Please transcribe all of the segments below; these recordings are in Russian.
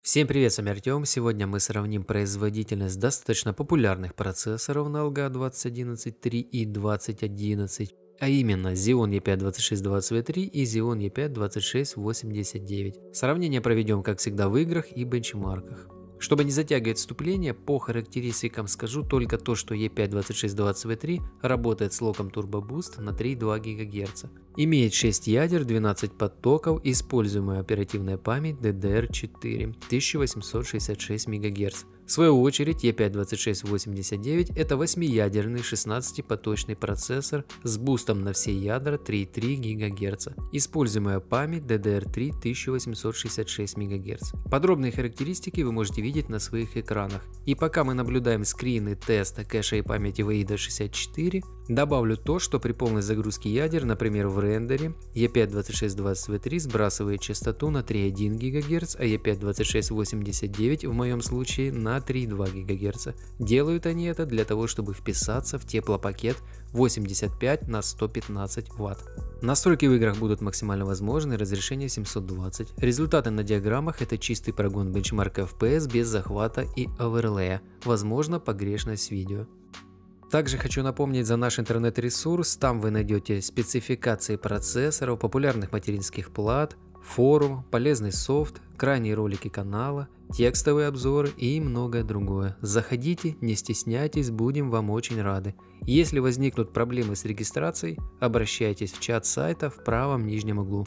Всем привет, с вами Артем. Сегодня мы сравним производительность достаточно популярных процессоров на Alga 2011-3 и 2011, а именно Xeon E5-2620V3 и Xeon E5-2689. Сравнение проведем, как всегда, в играх и бенчмарках. Чтобы не затягивать вступление, по характеристикам скажу только то, что E5-2620V3 работает с локом Turbo Boost на 3,2 ГГц. Имеет 6 ядер, 12 потоков, используемая оперативная память DDR4 1866 МГц. В свою очередь E5-2689 это 8-ядерный 16-поточный процессор с бустом на все ядра 3,3 ГГц. Используемая память DDR3 1866 МГц. Подробные характеристики вы можете видеть на своих экранах. И пока мы наблюдаем скрины теста кэша и памяти VIDA 64, добавлю то, что при полной загрузке ядер, например в рендере, E5-2620V3 сбрасывает частоту на 3,1 ГГц, а E5-2689 в моем случае на 3,2 ГГц. Делают они это для того, чтобы вписаться в теплопакет 85 на 115 Вт. Настройки в играх будут максимально возможны, разрешение 720. Результаты на диаграммах это чистый прогон бенчмарка FPS без захвата и оверлея, возможно погрешность видео. Также хочу напомнить за наш интернет-ресурс, там вы найдете спецификации процессоров, популярных материнских плат, форум, полезный софт, крайние ролики канала, текстовые обзоры и многое другое. Заходите, не стесняйтесь, будем вам очень рады. Если возникнут проблемы с регистрацией, обращайтесь в чат сайта в правом нижнем углу.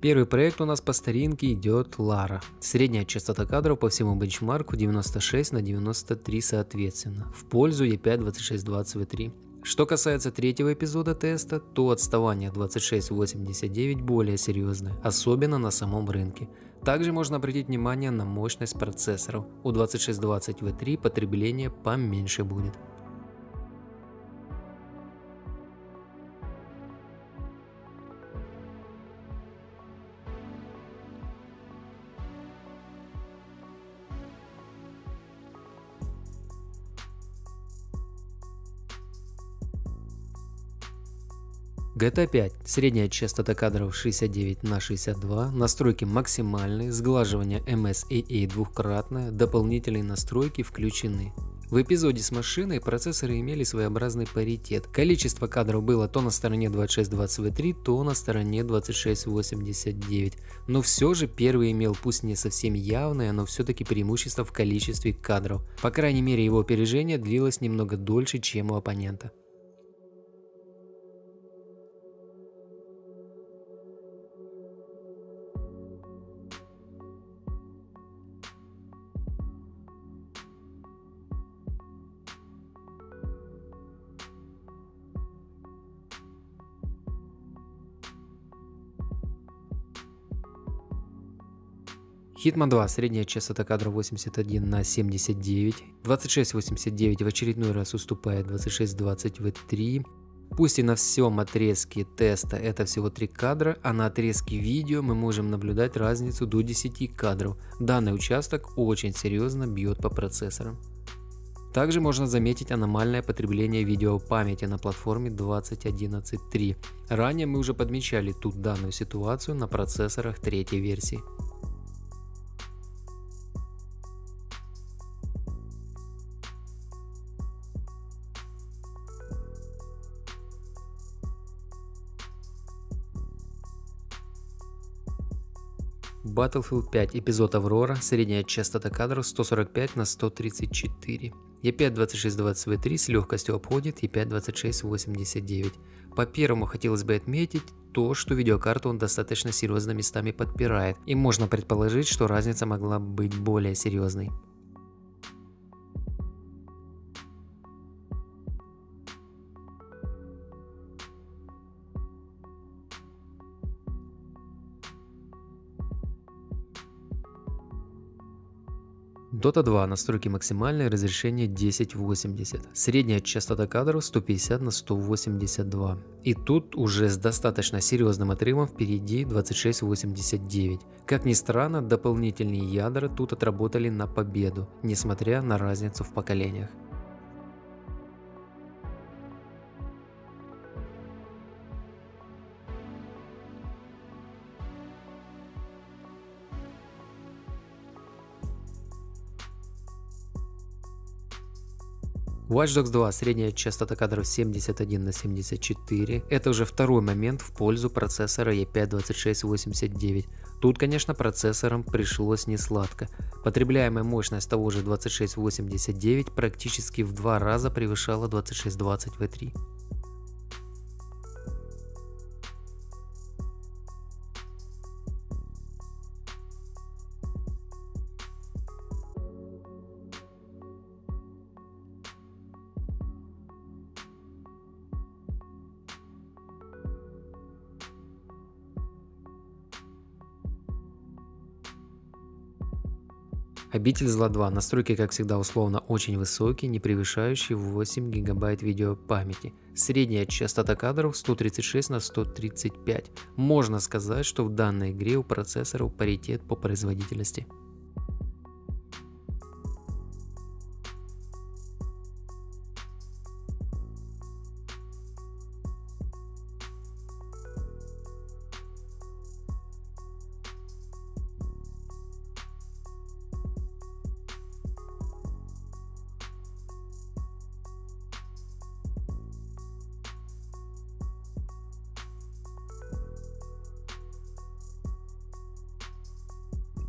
Первый проект у нас по старинке идет Lara. Средняя частота кадров по всему бенчмарку 96 на 93 соответственно, в пользу E5-2620V3. Что касается третьего эпизода теста, то отставание 2689 более серьезное, особенно на самом рынке. Также можно обратить внимание на мощность процессоров. У 2620V3 потребление поменьше будет. GTA 5. Средняя частота кадров 69 на 62, настройки максимальные, сглаживание MSAA двухкратное, дополнительные настройки включены. В эпизоде с машиной процессоры имели своеобразный паритет. Количество кадров было то на стороне 2620V3, то на стороне 2689. Но все же первый имел пусть не совсем явное, но все-таки преимущество в количестве кадров. По крайней мере его опережение длилось немного дольше, чем у оппонента. Hitman 2. Средняя частота кадров 81 на 79. 2689 в очередной раз уступает 2620V3. Пусть и на всем отрезке теста это всего 3 кадра, а на отрезке видео мы можем наблюдать разницу до 10 кадров. Данный участок очень серьезно бьет по процессорам. Также можно заметить аномальное потребление видеопамяти на платформе 2011.3. Ранее мы уже подмечали тут данную ситуацию на процессорах третьей версии. Battlefield 5. Эпизод Аврора. Средняя частота кадров 145 на 134. E5-2620V3 с легкостью обходит E5-2689. По первому хотелось бы отметить то, что видеокарту он достаточно серьезно местами подпирает, и можно предположить, что разница могла быть более серьезной. Dota 2. Настройки максимальное, разрешение 1080. Средняя частота кадров 150 на 182. И тут уже с достаточно серьезным отрывом впереди 2689. Как ни странно, дополнительные ядра тут отработали на победу, несмотря на разницу в поколениях. Watch Dogs 2, средняя частота кадров 71/74. Это уже второй момент в пользу процессора E5-2689. Тут, конечно, процессорам пришлось несладко. Потребляемая мощность того же 2689 практически в 2 раза превышала 2620 V3. Обитель зла 2. Настройки, как всегда, условно очень высокие, не превышающие 8 гигабайт видеопамяти. Средняя частота кадров 136/135. Можно сказать, что в данной игре у процессоров паритет по производительности.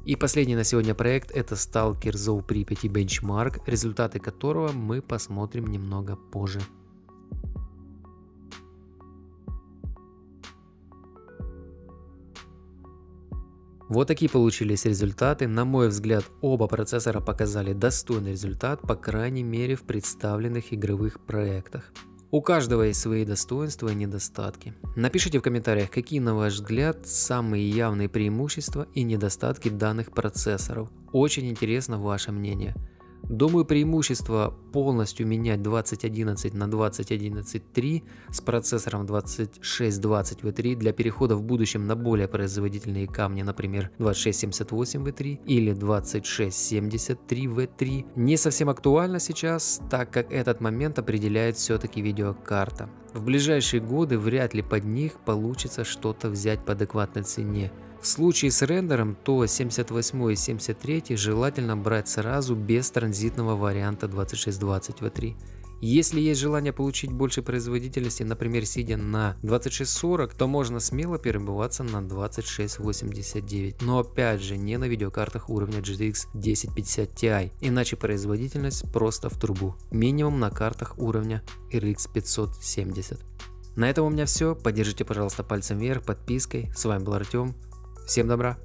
И последний на сегодня проект — это Stalker Zoo Припяти Benchmark, результаты которого мы посмотрим немного позже. Вот такие получились результаты. На мой взгляд, оба процессора показали достойный результат, по крайней мере в представленных игровых проектах. У каждого есть свои достоинства и недостатки. Напишите в комментариях, какие, на ваш взгляд, самые явные преимущества и недостатки данных процессоров. Очень интересно ваше мнение. Думаю, преимущество полностью менять 2011 на 2011-3 с процессором 2620 V3 для перехода в будущем на более производительные камни, например 2678 V3 или 2673 V3, не совсем актуально сейчас, так как этот момент определяет все-таки видеокарта. В ближайшие годы вряд ли под них получится что-то взять по адекватной цене. В случае с рендером, то 78 и 73 желательно брать сразу без транзитного варианта 2620 V3. Если есть желание получить больше производительности, например, сидя на 2640, то можно смело перебываться на 2689. Но опять же, не на видеокартах уровня GTX 1050 Ti, иначе производительность просто в трубу. Минимум на картах уровня RX 570. На этом у меня все. Поддержите, пожалуйста, пальцем вверх, подпиской. С вами был Артем. Всем добра!